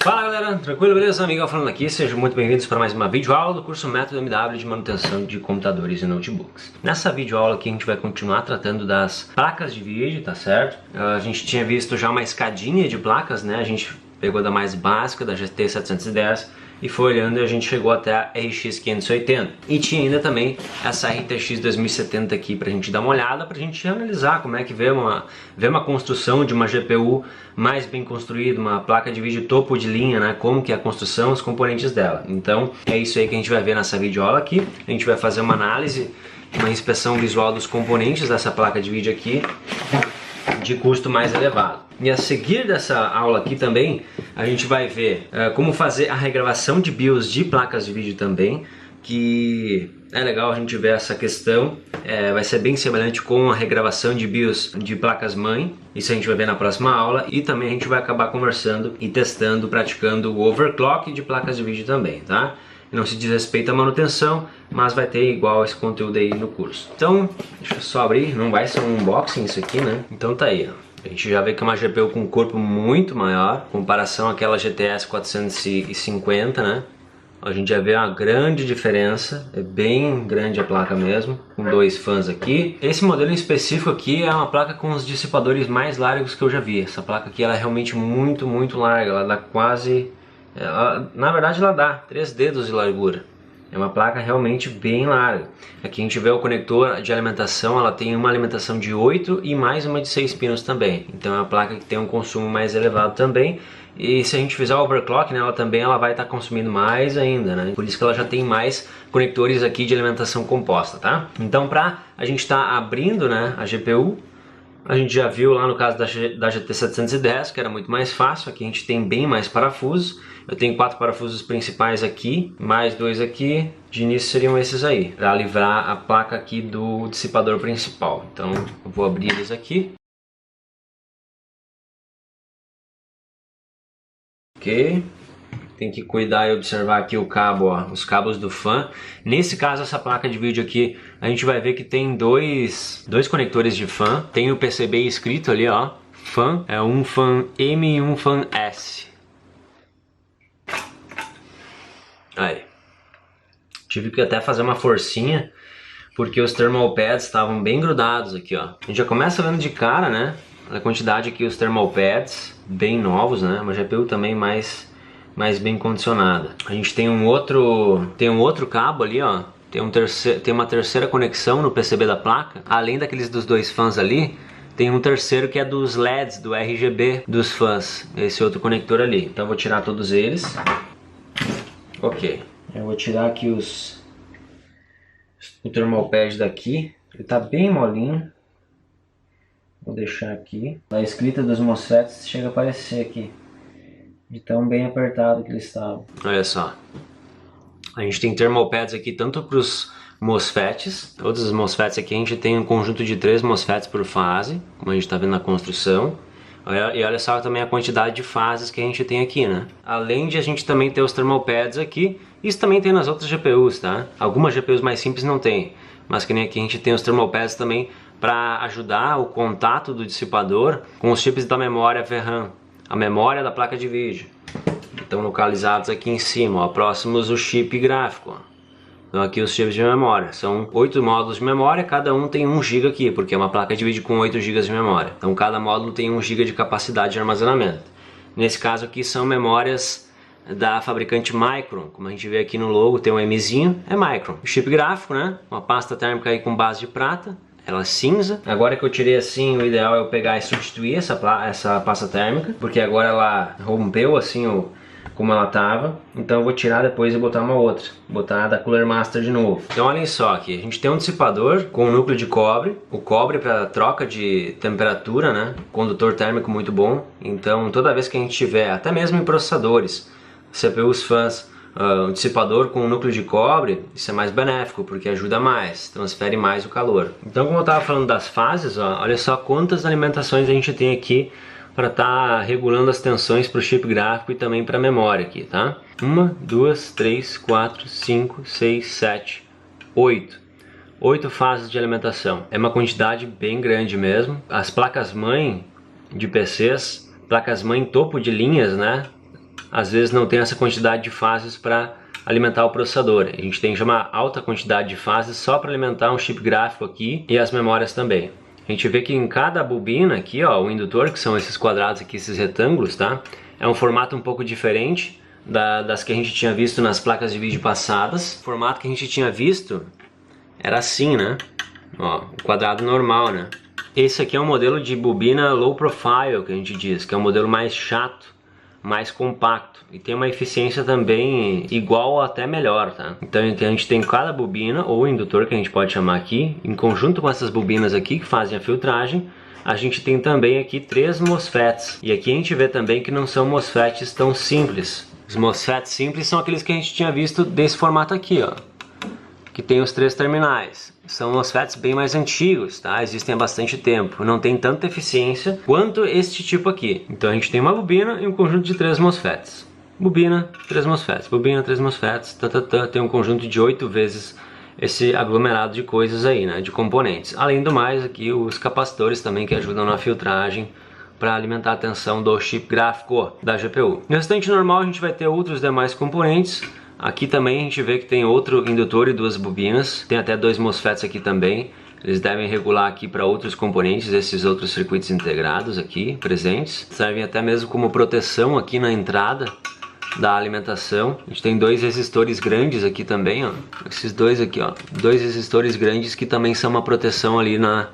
Fala galera, tranquilo, beleza? Miguel falando aqui, sejam muito bem-vindos para mais uma videoaula do curso Método MW de Manutenção de Computadores e Notebooks. Nessa videoaula aqui a gente vai continuar tratando das placas de vídeo, tá certo? A gente tinha visto já uma escadinha de placas, né? A gente pegou da mais básica, da GT 710 e foi olhando e a gente chegou até a RX 580. E tinha ainda também essa RTX 2070 aqui pra gente dar uma olhada, pra gente analisar como é que vê uma construção de uma GPU mais bem construída, uma placa de vídeo topo de linha, né? Como que é a construção, os componentes dela. Então é isso aí que a gente vai ver nessa videoaula aqui. A gente vai fazer uma análise, uma inspeção visual dos componentes dessa placa de vídeo aqui, de custo mais elevado. E a seguir dessa aula aqui também, a gente vai ver como fazer a regravação de BIOS de placas de vídeo também, que é legal a gente ver essa questão, vai ser bem semelhante com a regravação de BIOS de placas-mãe, isso a gente vai ver na próxima aula, e também a gente vai acabar conversando e testando, praticando o overclock de placas de vídeo também, tá? Não se diz respeito à manutenção, mas vai ter igual esse conteúdo aí no curso. Então, deixa eu só abrir, não vai ser um unboxing isso aqui, né? Então tá aí, ó. A gente já vê que é uma GPU com um corpo muito maior, em comparação àquela GTS 450, né? A gente já vê uma grande diferença, é bem grande a placa mesmo, com dois fãs aqui. Esse modelo em específico aqui é uma placa com os dissipadores mais largos que eu já vi. Essa placa aqui ela é realmente muito larga, ela dá quase... na verdade ela dá 3 dedos de largura. É uma placa realmente bem larga. Aqui a gente vê o conector de alimentação, ela tem uma alimentação de 8 e mais uma de 6 pinos também. Então é uma placa que tem um consumo mais elevado também. E se a gente fizer o overclock, né, ela vai estar consumindo mais ainda, né? Por isso que ela já tem mais conectores aqui de alimentação composta, tá? Então para a gente estar abrindo, né, a GPU, a gente já viu lá no caso da GT 710 que era muito mais fácil. Aqui a gente tem bem mais parafusos. Eu tenho 4 parafusos principais aqui, mais 2 aqui. De início seriam esses aí, para livrar a placa aqui do dissipador principal. Então eu vou abrir eles aqui. Ok. Tem que cuidar e observar aqui o cabo, ó, os cabos do fan. Nesse caso, essa placa de vídeo aqui, a gente vai ver que tem dois conectores de fan. Tem o PCB escrito ali, ó, fan. É um fan M e um fan S. Aí. Tive que até fazer uma forcinha, porque os thermal pads estavam bem grudados aqui, ó. A gente já começa vendo de cara, né, a quantidade aqui, os thermal pads, bem novos, né, uma GPU também mais bem condicionada. A gente tem um outro cabo ali, ó. Tem uma terceira conexão no PCB da placa. Além daqueles dos dois fãs ali, tem um terceiro que é dos LEDs, do RGB dos fãs. Esse outro conector ali. Então eu vou tirar todos eles. Ok. Eu vou tirar aqui o thermal pad daqui. Ele tá bem molinho. Vou deixar aqui. A escrita dos MOSFETs chega a aparecer aqui, de tão bem apertado que eles estavam. Olha só, a gente tem thermal pads aqui tanto para os MOSFETs. Todos os MOSFETs aqui a gente tem um conjunto de 3 MOSFETs por fase, como a gente está vendo na construção. E olha só também a quantidade de fases que a gente tem aqui, né? Além de a gente também ter os thermal pads aqui, isso também tem nas outras GPUs, tá? Algumas GPUs mais simples não tem, mas que nem aqui a gente tem os thermal pads também para ajudar o contato do dissipador com os chips da memória VRAM, a memória da placa de vídeo. Estão localizados aqui em cima, ó, próximos o chip gráfico, ó. Então aqui os chips de memória, são 8 módulos de memória, cada um tem 1 GB aqui, porque é uma placa de vídeo com 8 GB de memória. Então cada módulo tem 1 GB de capacidade de armazenamento. Nesse caso aqui são memórias da fabricante Micron, como a gente vê aqui no logo, tem um Mzinho, é Micron. O chip gráfico, né, uma pasta térmica aí com base de prata. Ela é cinza. Agora que eu tirei assim, o ideal é eu pegar e substituir essa pasta térmica, porque agora ela rompeu assim como ela estava. Então eu vou tirar depois e botar uma outra, botar a da Cooler Master de novo. Então olhem só aqui, a gente tem um dissipador com núcleo de cobre, o cobre para troca de temperatura, né, condutor térmico muito bom. Então toda vez que a gente tiver, até mesmo em processadores, CPUs fãs, um dissipador com um núcleo de cobre, isso é mais benéfico, porque ajuda mais, transfere mais o calor. Então, como eu estava falando das fases, ó, olha só quantas alimentações a gente tem aqui para estar regulando as tensões para o chip gráfico e também para a memória aqui, tá? 1, 2, 3, 4, 5, 6, 7, 8. 8 fases de alimentação. É uma quantidade bem grande mesmo. As placas-mãe de PCs, placas-mãe topo de linhas, né? às vezes não tem essa quantidade de fases para alimentar o processador. A gente tem uma alta quantidade de fases só para alimentar um chip gráfico aqui e as memórias também. A gente vê que em cada bobina aqui, ó, o indutor, que são esses quadrados aqui, esses retângulos, tá? É um formato um pouco diferente das que a gente tinha visto nas placas de vídeo passadas. O formato que a gente tinha visto era assim, né? Ó, o quadrado normal, né? Esse aqui é um modelo de bobina low profile, que a gente diz, que é um modelo mais chato, mais compacto e tem uma eficiência também igual ou até melhor, tá? Então a gente tem cada bobina, ou indutor que a gente pode chamar aqui, em conjunto com essas bobinas aqui que fazem a filtragem, a gente tem também aqui 3 MOSFETs. E aqui a gente vê também que não são MOSFETs tão simples. Os MOSFETs simples são aqueles que a gente tinha visto desse formato aqui, ó, que tem os 3 terminais. São MOSFETs bem mais antigos, tá? Existem há bastante tempo. Não tem tanta eficiência quanto este tipo aqui. Então a gente tem uma bobina e um conjunto de 3 MOSFETs. Bobina, 3 MOSFETs. Bobina, 3 MOSFETs. Tem um conjunto de 8 vezes esse aglomerado de coisas aí, né? De componentes. Além do mais, aqui os capacitores também que ajudam na filtragem para alimentar a tensão do chip gráfico da GPU. No restante normal a gente vai ter outros demais componentes. Aqui também a gente vê que tem outro indutor e 2 bobinas, tem até 2 MOSFETs aqui também. Eles devem regular aqui para outros componentes, esses outros circuitos integrados aqui presentes. Servem até mesmo como proteção aqui na entrada da alimentação. A gente tem 2 resistores grandes aqui também, ó. Esses dois aqui, ó, 2 resistores grandes que também são uma proteção ali na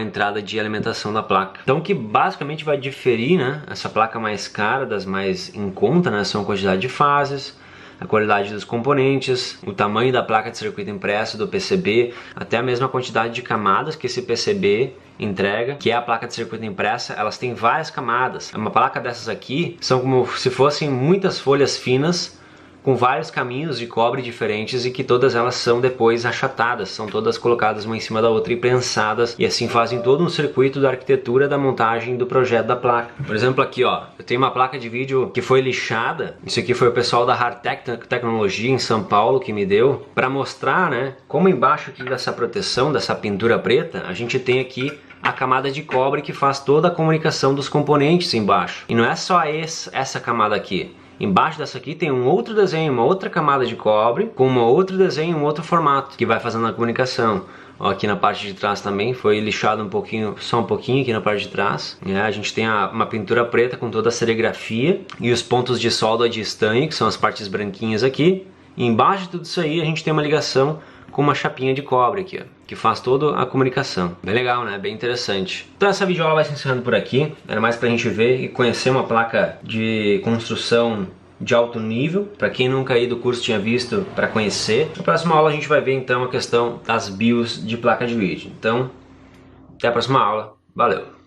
entrada de alimentação da placa. Então o que basicamente vai diferir, né, essa placa mais cara das mais em conta, né, são a quantidade de fases, a qualidade dos componentes, o tamanho da placa de circuito impresso, do PCB, até a mesma quantidade de camadas que esse PCB entrega, que é a placa de circuito impressa. Elas têm várias camadas. Uma placa dessas aqui são como se fossem muitas folhas finas com vários caminhos de cobre diferentes e que todas elas são depois achatadas, são todas colocadas uma em cima da outra e prensadas, e assim fazem todo um circuito da arquitetura da montagem do projeto da placa. Por exemplo aqui, ó, eu tenho uma placa de vídeo que foi lixada. Isso aqui foi o pessoal da Hardtech Tecnologia em São Paulo que me deu, para mostrar, né, como embaixo aqui dessa proteção, dessa pintura preta, a gente tem aqui a camada de cobre que faz toda a comunicação dos componentes embaixo. E não é só essa camada aqui. Embaixo dessa aqui tem um outro desenho, uma outra camada de cobre, com um outro desenho, um outro formato, que vai fazendo a comunicação. Ó, aqui na parte de trás também foi lixado um pouquinho, só um pouquinho aqui na parte de trás. A gente tem uma pintura preta com toda a serigrafia e os pontos de solda de estanho, que são as partes branquinhas aqui. E embaixo de tudo isso aí a gente tem uma ligação com uma chapinha de cobre aqui, ó, que faz toda a comunicação. Bem legal, né? Bem interessante. Então essa videoaula vai se encerrando por aqui. Era mais pra gente ver e conhecer uma placa de construção de alto nível. Para quem nunca aí do curso tinha visto, para conhecer. Na próxima aula a gente vai ver então a questão das BIOS de placa de vídeo. Então, até a próxima aula. Valeu!